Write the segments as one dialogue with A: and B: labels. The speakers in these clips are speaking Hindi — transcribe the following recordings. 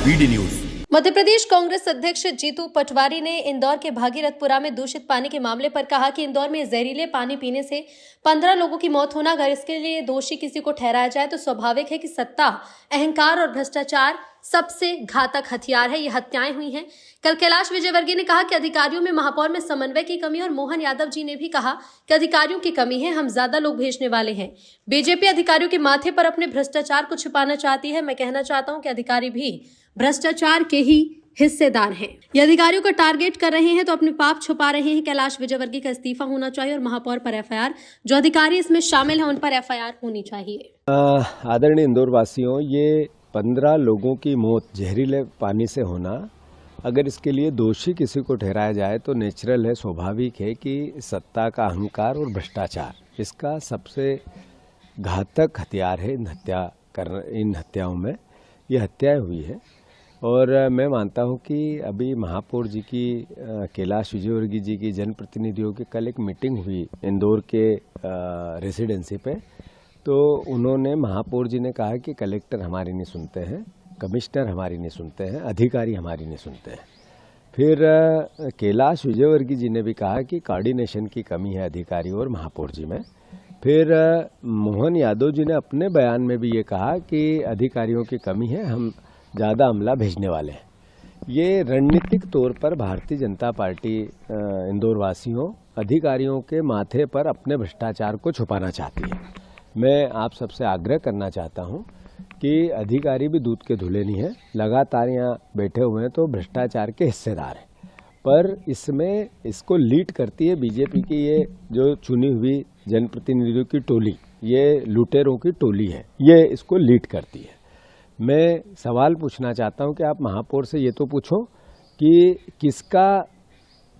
A: BD news.
B: मध्य प्रदेश कांग्रेस अध्यक्ष जीतू पटवारी ने इंदौर के भागीरथपुरा में दूषित पानी के मामले पर कहा कि इंदौर में जहरीले पानी पीने से 15 लोगों की मौत होना, अगर इसके लिए दोषी किसी को ठहराया जाए तो स्वाभाविक है कि सत्ता, अहंकार और भ्रष्टाचार सबसे घातक हथियार है। ये हत्याएं हुई हैं। कल कैलाश विजयवर्गीय ने कहा कि अधिकारियों में महापौर में समन्वय की कमी, और मोहन यादव जी ने भी कहा कि अधिकारियों की कमी है, हम ज्यादा लोग भेजने वाले हैं। बीजेपी अधिकारियों के माथे पर अपने भ्रष्टाचार को छिपाना चाहती है। मैं कहना चाहता हूं कि अधिकारी भी भ्रष्टाचार के ही हिस्सेदार हैं। ये अधिकारियों को टारगेट कर रहे हैं तो अपने पाप छुपा रहे हैं। कैलाश विजयवर्गीय का इस्तीफा होना चाहिए और महापौर पर एफआईआर, जो अधिकारी इसमें शामिल हैं उन पर एफआईआर होनी चाहिए।
C: आदरणीय इंदौर वासियों, ये 15 लोगों की मौत जहरीले पानी से होना, अगर इसके लिए दोषी किसी को ठहराया जाए तो नेचुरल है, स्वाभाविक है कि सत्ता का अहंकार और भ्रष्टाचार इसका सबसे घातक हथियार है। इन हत्याओं में ये हत्याएं हुई है। और मैं मानता हूं कि अभी महापौर जी की, कैलाश विजयवर्गीय जी की जनप्रतिनिधियों की कल एक मीटिंग हुई इंदौर के रेसिडेंसी पे, तो उन्होंने, महापौर जी ने कहा कि कलेक्टर हमारी नहीं सुनते हैं, कमिश्नर हमारी नहीं सुनते हैं, अधिकारी हमारी नहीं सुनते हैं। फिर कैलाश विजयवर्गीय जी ने भी कहा कि कोऑर्डिनेशन की कमी है अधिकारी और महापौर जी में। फिर मोहन यादव जी ने अपने बयान में भी ये कहा कि अधिकारियों की कमी है, हम ज़्यादा अमला भेजने वाले हैं। ये रणनीतिक तौर पर भारतीय जनता पार्टी इंदौर वासियों, अधिकारियों के माथे पर अपने भ्रष्टाचार को छुपाना चाहती है। मैं आप सबसे आग्रह करना चाहता हूं कि अधिकारी भी दूध के धुले नहीं है, लगातार यहाँ बैठे हुए हैं तो भ्रष्टाचार के हिस्सेदार हैं। पर इसमें इसको लीड करती है बीजेपी की ये जो चुनी हुई जनप्रतिनिधियों की टोली, ये लुटेरों की टोली है, ये इसको लीड करती है। मैं सवाल पूछना चाहता हूं कि आप महापौर से ये तो पूछो कि किसका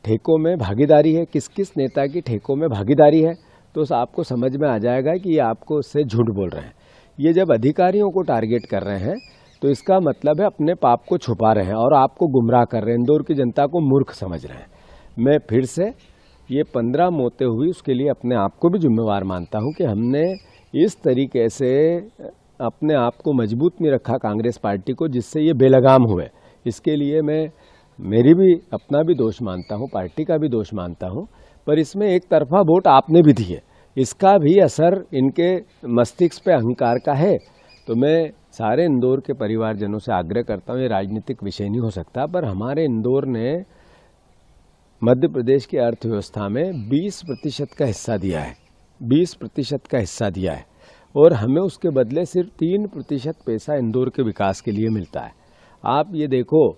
C: ठेकों में भागीदारी है, किस किस नेता की ठेकों में भागीदारी है, तो आपको समझ में आ जाएगा कि ये आपको उससे झूठ बोल रहे हैं। ये जब अधिकारियों को टारगेट कर रहे हैं तो इसका मतलब है अपने पाप को छुपा रहे हैं और आपको गुमराह कर रहे हैं, इंदौर की जनता को मूर्ख समझ रहे हैं। मैं फिर से ये 15 मौतें हुई, उसके लिए अपने आप को भी जिम्मेवार मानता हूं कि हमने इस तरीके से अपने आप को मजबूत नहीं रखा कांग्रेस पार्टी को, जिससे ये बेलगाम हुए। इसके लिए मैं अपना भी दोष मानता हूं, पार्टी का भी दोष मानता हूं, पर इसमें एक तरफा वोट आपने भी दिए, इसका भी असर इनके मस्तिष्क पे अहंकार का है। तो मैं सारे इंदौर के परिवारजनों से आग्रह करता हूं, ये राजनीतिक विषय नहीं हो सकता, पर हमारे इंदौर ने मध्य प्रदेश की अर्थव्यवस्था में 20% का हिस्सा दिया है, 20% का हिस्सा दिया है, और हमें उसके बदले सिर्फ 3% पैसा इंदौर के विकास के लिए मिलता है। आप ये देखो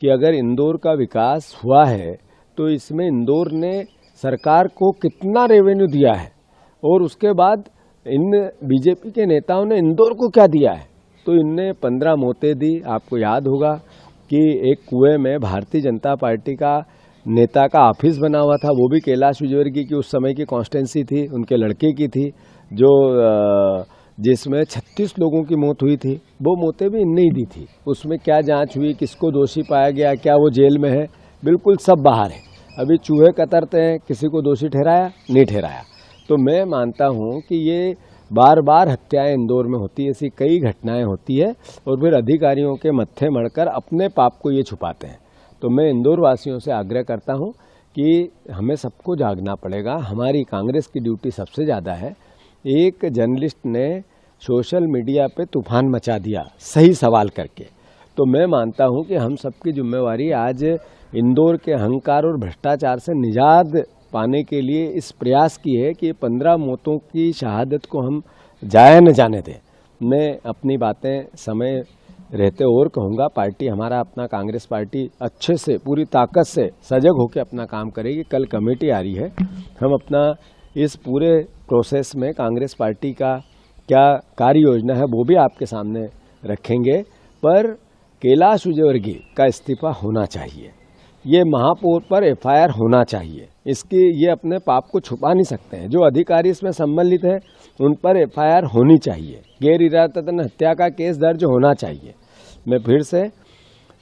C: कि अगर इंदौर का विकास हुआ है तो इसमें इंदौर ने सरकार को कितना रेवेन्यू दिया है, और उसके बाद इन बीजेपी के नेताओं ने इंदौर को क्या दिया है। तो इनने 15 मौतें दी। आपको याद होगा कि एक कुएं में भारतीय जनता पार्टी का नेता का ऑफिस बना हुआ था, वो भी कैलाश विजयवर्गीय की उस समय की कॉन्स्टिट्यूंसी थी, उनके लड़के की थी, जो जिसमें 36 लोगों की मौत हुई थी। वो मौतें भी इनने ही दी थी। उसमें क्या जांच हुई, किसको दोषी पाया गया, क्या वो जेल में है, बिल्कुल सब बाहर है। अभी चूहे कतरते हैं, किसी को दोषी ठहराया, नहीं ठहराया। तो मैं मानता हूं कि ये बार बार हत्याएं इंदौर में होती है, ऐसी कई घटनाएं होती है, और फिर अधिकारियों के मत्थे मढ़कर अपने पाप को ये छुपाते हैं। तो मैं इंदौर वासियों से आग्रह करता हूं कि हमें सबको जागना पड़ेगा। हमारी कांग्रेस की ड्यूटी सबसे ज़्यादा है। एक जर्नलिस्ट ने सोशल मीडिया पे तूफान मचा दिया सही सवाल करके, तो मैं मानता हूं कि हम सबकी जिम्मेवारी आज इंदौर के अहंकार और भ्रष्टाचार से निजात पाने के लिए इस प्रयास की है कि 15 मौतों की शहादत को हम जाया न जाने दें। मैं अपनी बातें समय रहते और कहूँगा, पार्टी हमारा अपना कांग्रेस पार्टी अच्छे से, पूरी ताकत से सजग होकर अपना काम करेगी। कल कमेटी आ रही है, हम अपना इस पूरे प्रोसेस में कांग्रेस पार्टी का क्या कार्य योजना है वो भी आपके सामने रखेंगे। पर कैलाश विजयवर्गीय का इस्तीफा होना चाहिए, ये महापौर पर एफआईआर होना चाहिए। ये अपने पाप को छुपा नहीं सकते हैं। जो अधिकारी इसमें सम्मिलित है उन पर एफआईआर होनी चाहिए, गैर इरादतन हत्या का केस दर्ज होना चाहिए। मैं फिर से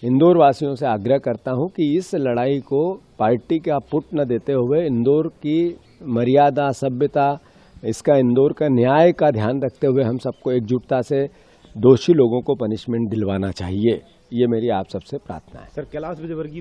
C: इंदौर वासियों से आग्रह करता हूं कि इस लड़ाई को पार्टी का पुट न देते हुए इंदौर की मर्यादा, सभ्यता, इसका इंदौर का न्याय का ध्यान रखते हुए हम सबको एकजुटता से दोषी लोगों को पनिशमेंट दिलवाना चाहिए। ये मेरी आप सबसे प्रार्थना है।
A: सर कैलाश विजयवर्गीय